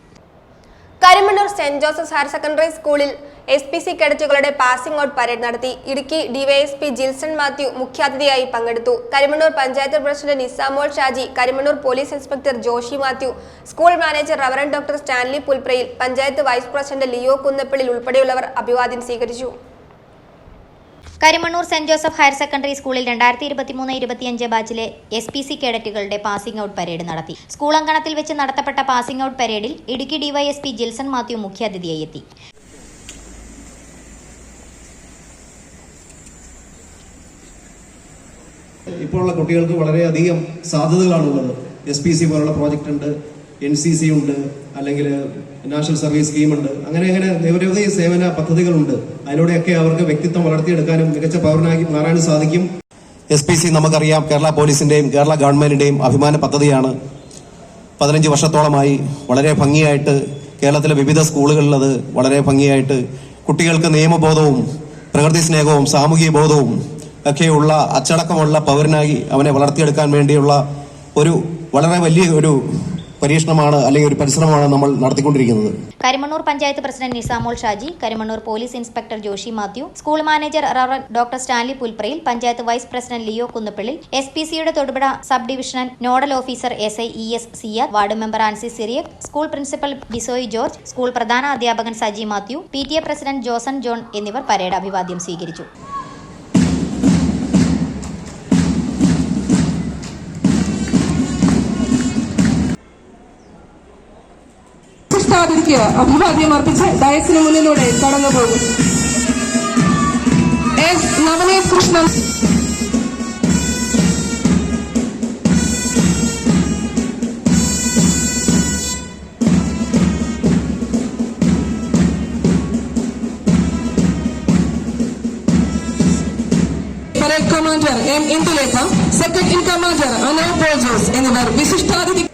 Karimannoor saint Joseph's higher secondary സ്കൂളിൽ SPC കേഡറ്റുകളുടെ പാസിംഗ് ഔട്ട് പരേഡ് നടത്തി. ഇടുക്കി DYSP ജിൽസൺ മാത്യു മുഖ്യാതിഥിയായി പങ്കെടുത്തു. Karimannoor panchayat president Nisamol Shaji, Karimannoor police inspector Joshi Mathew, school manager reverend doctor Stanley Pulprayil, panchayat vice president Leo Kunnappallil ഉൾപ്പെടെയുള്ളവർ അഭിവാദ്യം സ്വീകരിച്ചു. Karimannoor saint Joseph higher secondary സ്കൂളിൽ 2023-25 ബാച്ചിലെ SPC കേഡറ്റുകളുടെ പാസിംഗ് ഔട്ട് പരേഡ് നടത്തി. സ്കൂൾ അങ്കണത്തിൽ വെച്ച് നടത്തപ്പെട്ട പാസിംഗ് ഔട്ട് പരേഡിൽ ഇടുക്കി DYSP ജിൽസൺ മാത്യു മുഖ്യാതിഥിയായി എത്തി. ഇപ്പോഴുള്ള കുട്ടികൾക്ക് വളരെയധികം സാധ്യതകളാണുള്ളത്. SPC പോലുള്ള പ്രോജക്റ്റ് ഉണ്ട്, NCC ഉണ്ട്, അല്ലെങ്കിൽ നാഷണൽ സർവീസ് സ്കീമുണ്ട്. അങ്ങനെ നിരവധി സേവന പദ്ധതികളുണ്ട്. അതിലൂടെയൊക്കെ അവർക്ക് വ്യക്തിത്വം വളർത്തിയെടുക്കാനും മികച്ച പൗരനായി മാറാനും സാധിക്കും. SPC നമുക്കറിയാം, കേരള പോലീസിന്റെയും കേരള ഗവൺമെന്റിന്റെയും അഭിമാന പദ്ധതിയാണ്. 15 വർഷത്തോളമായി വളരെ ഭംഗിയായിട്ട് കേരളത്തിലെ വിവിധ സ്കൂളുകളിൽ അത് വളരെ ഭംഗിയായിട്ട് കുട്ടികൾക്ക് നിയമബോധവും പ്രകൃതി സ്നേഹവും സാമൂഹിക ബോധവും ഒക്കെയുള്ള അച്ചടക്കമുള്ള പൗരനായി അവനെ വളർത്തിയെടുക്കാൻ വേണ്ടിയുള്ള ഒരു വളരെ വലിയ ഒരു പരീക്ഷണമാണ് അല്ലെങ്കിൽ ഒരു പരിശ്രമമാണ് നമ്മൾ നടത്തിക്കൊണ്ടിരിക്കുന്നത്. Karimannoor panchayat president Nisamol Shaji, Karimannoor police inspector Joshi Mathew, school manager reverend doctor Stanley Pulprayil, panchayat vice president Leo Kunnappally, SPCയുടെ Thodupuzha sub divisional nodal officer SI ES Siyad, ward member Ancy Cyriac, school principal Bisoy George, school പ്രധാന അധ്യാപകൻ സജി മാത്യു, PTA പ്രസിഡന്റ് ജോസൻ ജോൺ എന്നിവർ പരേഡ് അഭിവാദ്യം സ്വീകരിച്ചു. അഭിവാദ്യം അർപ്പിച്ച് ഡയസിന് മുന്നിലൂടെ കടന്നുപോകും. Navaneeth Krishnan parade commander M Indulekha, second in commander Ano Paul Jose എന്നിവർ വിശിഷ്ടാതിഥി.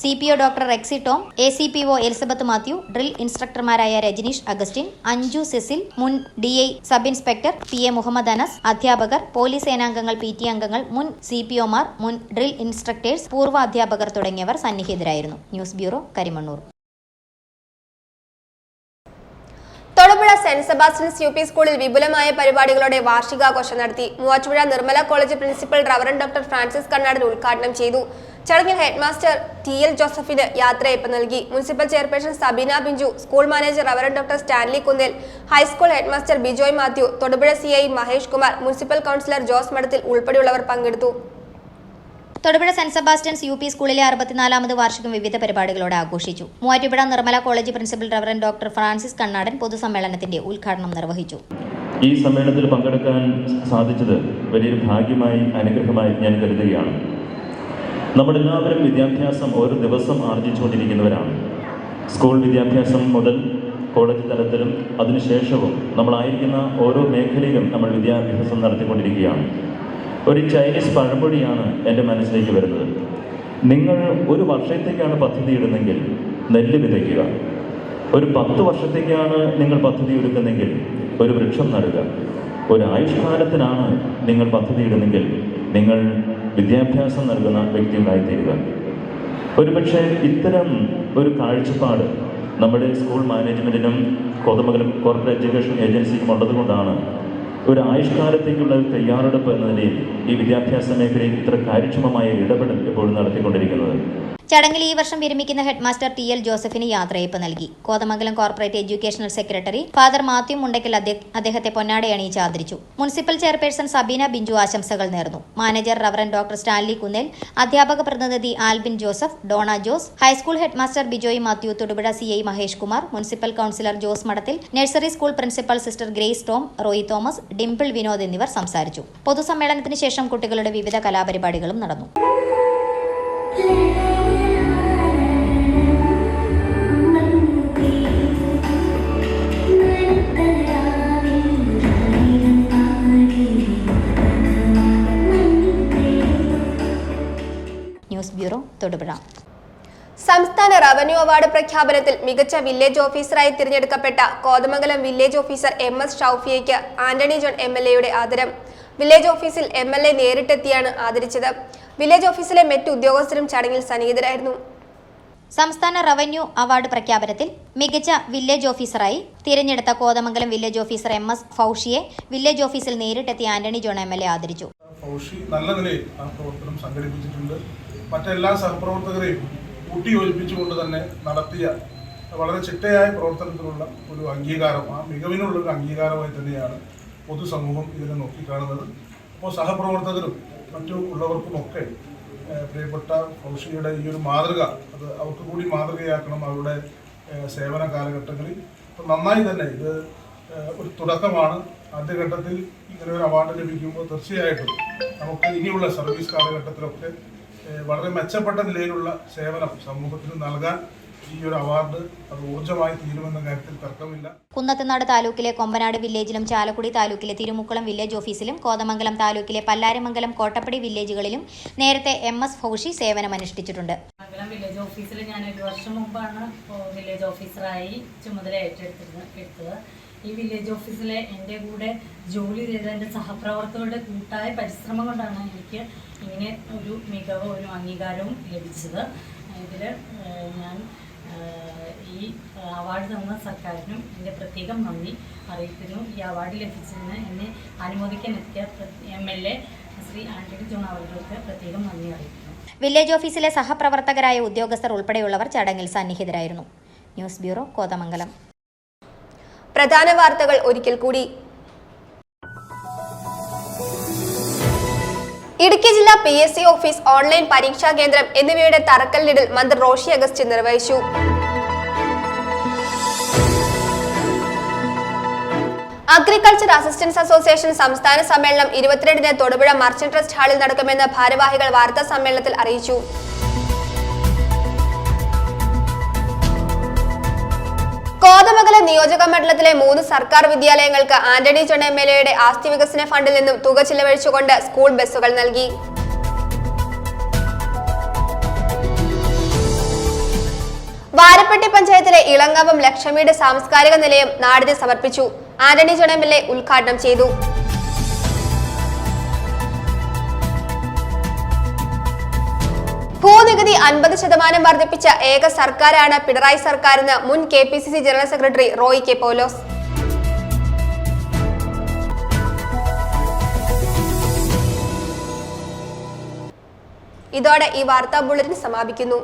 CPO doctor Rexy Tom, ACPO Elizabeth Mathew, drill ഇൻസ്ട്രക്ടർമാരായ രജനീഷ് അഗസ്റ്റിൻ, അഞ്ജു സെസിൽ, മുൻ DI sub inspector PA Muhammad Anas, അധ്യാപകർ, പോലീസ് സേനാംഗങ്ങൾ, PT അംഗങ്ങൾ, മുൻ CPOമാർ, മുൻ ഡ്രിൽ ഇൻസ്ട്രക്ടേഴ്സ്, പൂർവ്വ അധ്യാപകർ തുടങ്ങിയവർ സന്നിഹിതരായിരുന്നു. News bureau, Karimannoor. Thodupuzha saint Sebastian's UP സ്കൂളിൽ വിപുലമായ പരിപാടികളോടെ വാർഷികാഘോഷം നടത്തി. Muvattupuzha Nirmala college principal reverend doctor Francis Kannadan ഉദ്ഘാടനം ചെയ്തു. ചടങ്ങിൽ ഹെഡ്മാസ്റ്റർ TL ജോസഫിന് യാത്രയയപ്പ് നൽകി. Municipal chairperson Sabeena Binchu, school manager reverend doctor Stanley Kunnel, high school headmaster Bijoy Mathew, Thodupuzha CI Mahesh Kumar, municipal councillor Jose Madathil ഉൾപ്പെടെയുള്ളവർ പങ്കെടുത്തു. തൊടുപുഴ സെന്റ് സെബാസ്റ്റ്യൻസ് UP സ്കൂളിലെ 64ാമത് വാർഷികം വിവിധ പരിപാടികളോടെ ആഘോഷിച്ചു. Muvattupuzha Nirmala college principal reverend doctor Francis Kannadan പൊതുസമ്മേളനത്തിന്റെ ഉദ്ഘാടനം നിർവഹിച്ചു. ഈ സമ്മേളനത്തിൽ പങ്കെടുക്കാൻ സാധിച്ചത് വലിയൊരു ഭാഗ്യമായി, അനുഗ്രഹമായി ഞാൻ കരുതുകയാണ്. നമ്മളെല്ലാവരും വിദ്യാഭ്യാസം ഓരോ ദിവസം ആർജിച്ചുകൊണ്ടിരിക്കുന്നവരാണ്. സ്കൂൾ വിദ്യാഭ്യാസം മുതൽ കോളേജ് തലത്തിലും അതിനുശേഷവും നമ്മളായിരിക്കുന്ന ഓരോ മേഖലയിലും നമ്മൾ വിദ്യാഭ്യാസം നടത്തിക്കൊണ്ടിരിക്കുകയാണ്. ഒരു ചൈനീസ് പഴമൊഴിയാണ് എൻ്റെ മനസ്സിലേക്ക് വരുന്നത്. നിങ്ങൾ ഒരു വർഷത്തേക്കാണ് പദ്ധതി ഇടുന്നെങ്കിൽ നെല്ല് വിതയ്ക്കുക. ഒരു 10 വർഷത്തേക്കാണ് നിങ്ങൾ പദ്ധതി എടുക്കുന്നെങ്കിൽ ഒരു വൃക്ഷം നടുക. ഒരു ആയുഷ്കാലത്തിനാണ് നിങ്ങൾ പദ്ധതി ഇടുന്നെങ്കിൽ നിങ്ങൾ വിദ്യാഭ്യാസം നൽകുന്ന വ്യക്തികളായിത്തീരുക. ഒരുപക്ഷെ ഇത്തരം ഒരു കാഴ്ചപ്പാട് നമ്മുടെ സ്കൂൾ മാനേജ്മെൻറ്റിനും കോതമംഗലം കോർപ്പറേറ്റ് എഡ്യൂക്കേഷൻ ഏജൻസിക്കും ഉള്ളതുകൊണ്ടാണ് ഒരു ആയുഷ്കാലത്തേക്കുള്ള തയ്യാറെടുപ്പ് എന്ന നിലയിൽ ഈ വിദ്യാഭ്യാസ മേഖലയിൽ ഇത്ര കാര്യക്ഷമമായ ഇടപെടൽ എപ്പോഴും നടത്തിക്കൊണ്ടിരിക്കുന്നത്. ചടങ്ങിൽ ഈ വർഷം വിരമിക്കുന്ന ഹെഡ്മാസ്റ്റർ TL ജോസഫിന് യാത്രയയപ്പ് നൽകി. Kothamangalam corporate educational secretary father Mathew Mundackal അദ്ദേഹത്തെ പൊന്നാടയണിയിച്ച് ആദരിച്ചു. മുനിസിപ്പൽ ചെയർപേഴ്സൺ സബീന ബിഞ്ചു ആശംസകൾ നേർന്നു. Manager reverend doctor Stanley Kunnel, അധ്യാപക പ്രതിനിധി Albin Joseph, Dona Jose, high school headmaster Bijoy Mathew, Thodupuzha CI Mahesh Kumar, municipal councillor Jose Madathil, nursery school principal sister Grace Tom, Roy Thomas, Dimple Vinod എന്നിവർ സംസാരിച്ചു. പൊതുസമ്മേളനത്തിന് ശേഷം കുട്ടികളുടെ വിവിധ കലാപരിപാടികളും നടന്നു. News bureau, Thodupuzha. സംസ്ഥാന റവന്യൂ അവാർഡ് പ്രഖ്യാപനത്തിൽ മികച്ച വില്ലേജ് ഓഫീസറായി തിരഞ്ഞെടുക്കപ്പെട്ട കോതമംഗലം വില്ലേജ് ഓഫീസർ MS ഷൌഫിയയ്ക്ക് ആന്റണി ജോൺ MLAയുടെ ആദരം. വില്ലേജ് ഓഫീസിൽ MLA നേരിട്ടെത്തിയാണ് ആദരിച്ചത്. വില്ലേജ് ഓഫീസിലെ മറ്റ് ഉദ്യോഗസ്ഥരും ചടങ്ങിൽ സന്നിഹിതരായിരുന്നു. സംസ്ഥാന റവന്യൂ അവാർഡ് പ്രഖ്യാപനത്തിൽ മികച്ച വില്ലേജ് ഓഫീസറായി തിരഞ്ഞെടുത്ത കോതമംഗലം വില്ലേജ് ഓഫീസർ MS ഫൗഷിയെ വില്ലേജ് ഓഫീസിൽ നേരിട്ടെത്തിയ ആന്റണി ജോൺ MLA ആദരിച്ചു. ഫൗഷി നല്ല നിലയിൽ ആ പ്രവർത്തനം സംഘടിപ്പിച്ചിട്ടുണ്ട്. മറ്റെല്ലാ സഹപ്രവർത്തകരെയും കൂട്ടിയോജിപ്പിച്ചുകൊണ്ട് തന്നെ നടത്തിയ വളരെ ചിട്ടയായ പ്രവർത്തനത്തിനുള്ള ഒരു അംഗീകാരം, ആ മികവിനുള്ളൊരു അംഗീകാരമായി തന്നെയാണ് പൊതുസമൂഹം ഇതിനെ നോക്കിക്കാണുന്നത്. അപ്പോൾ സഹപ്രവർത്തകരും മറ്റു ഉള്ളവർക്കുമൊക്കെ പ്രിയപ്പെട്ട ഫൗഷിയുടെ ഈ ഒരു മാതൃക അത് അവർക്ക് കൂടി മാതൃകയാക്കണം അവരുടെ സേവന കാലഘട്ടങ്ങളിൽ. അപ്പോൾ നന്നായി തന്നെ ഇത് ഒരു തുടക്കമാണ്. ആദ്യഘട്ടത്തിൽ ഇങ്ങനെ ഒരു അവാർഡ് ലഭിക്കുമ്പോൾ തീർച്ചയായിട്ടും നമുക്ക് ഇനിയുള്ള സർവീസ് കാലഘട്ടത്തിലൊക്കെ വളരെ മെച്ചപ്പെട്ട നിലയിലുള്ള സേവനം സമൂഹത്തിന് നൽകാൻ ഈ ഒരു അവാർഡ് അത് ഊർജ്ജമായി തീരുമെന്ന കാര്യത്തിൽ തർക്കമില്ല. കുന്നത്തുനാട് താലൂക്കിലെ കൊമ്പനാട് വില്ലേജിലും ചാലക്കുടി താലൂക്കിലെ തിരുമുക്കുളം വില്ലേജ് ഓഫീസിലും കോതമംഗലം താലൂക്കിലെ പല്ലാരിമംഗലം കോട്ടപ്പടി വില്ലേജുകളിലും നേരത്തെ MS ഫൗഷി സേവനമനുഷ്ഠിച്ചിട്ടുണ്ട്. വില്ലേജ് ഓഫീസിൽ ഞാൻ 1 വർഷം മുമ്പാണ് വില്ലേജ് ഓഫീസറായി ചുമതല ഏറ്റെടുത്തത്. ഈ വില്ലേജ് ഓഫീസിലെ എൻ്റെ കൂടെ ജോലി ചെയ്ത എൻ്റെ സഹപ്രവർത്തകരുടെ കൂട്ടായ പരിശ്രമം കൊണ്ടാണ് എനിക്ക് ഇങ്ങനെ ഒരു മികവ്, ഒരു അംഗീകാരവും ലഭിച്ചത്. ഇതിൽ ഞാൻ ഈ അവാർഡ് തന്ന സർക്കാരിനും എൻ്റെ പ്രത്യേകം നന്ദി അറിയിക്കുന്നു. ഈ അവാർഡ് ലഭിച്ചതിന് എന്നെ അനുമോദിക്കാൻ എത്തിയ MLA ശ്രീ ആന്റണി ജോൺ അവർക്ക് പ്രത്യേകം നന്ദി അറിയിക്കുന്നു. വില്ലേജ് ഓഫീസിലെ സഹപ്രവർത്തകരായ ഉദ്യോഗസ്ഥർ ഉൾപ്പെടെയുള്ളവർ ചടങ്ങിൽ സന്നിഹിതരായിരുന്നു. News bureau, Kothamangalam. പ്രധാന വാർത്തകൾ ഒരിക്കൽ കൂടി. ഇടുക്കി ജില്ലാ PSC ഓഫീസ്, ഓൺലൈൻ പരീക്ഷാ കേന്ദ്രം എന്നിവയുടെ തറക്കല്ലിടൽ മന്ത്രി റോഷി അഗസ്റ്റിൻ നിർവഹിച്ചു. അഗ്രികൾച്ചർ അസിസ്റ്റൻസ് അസോസിയേഷൻ സംസ്ഥാന സമ്മേളനം 22-ന് തൊടുപുഴ മർച്ചന്റ് ട്രസ്റ്റ് ഹാളിൽ നടക്കുമെന്ന് ഭാരവാഹികൾ വാർത്താ സമ്മേളനത്തിൽ അറിയിച്ചു. കോതമംഗലം നിയോജക മണ്ഡലത്തിലെ 3 സർക്കാർ വിദ്യാലയങ്ങൾക്ക് ആന്റണി ജോൺ MLAയുടെ ആസ്തി വികസന ഫണ്ടിൽ നിന്നും തുക ചിലവഴിച്ചുകൊണ്ട് സ്കൂൾ ബസ്സുകൾ നൽകി. വാരപ്പെട്ടി പഞ്ചായത്തിലെ ഇളങ്ങവം ലക്ഷ്മിയുടെ സാംസ്കാരിക നിലയം നാടിന് സമർപ്പിച്ചു. ആന്റണി ജോൺ MLA ഉദ്ഘാടനം ചെയ്തു. ഭൂനികുതി 50% വർദ്ധിപ്പിച്ച ഏക സർക്കാരാണ് പിണറായി സർക്കാരെന്ന് മുൻ KPCC general secretary Roy K Paulose. ഇതോടെ ഈ വാർത്താ ബുള്ളറ്റിൻ സമാപിക്കുന്നു.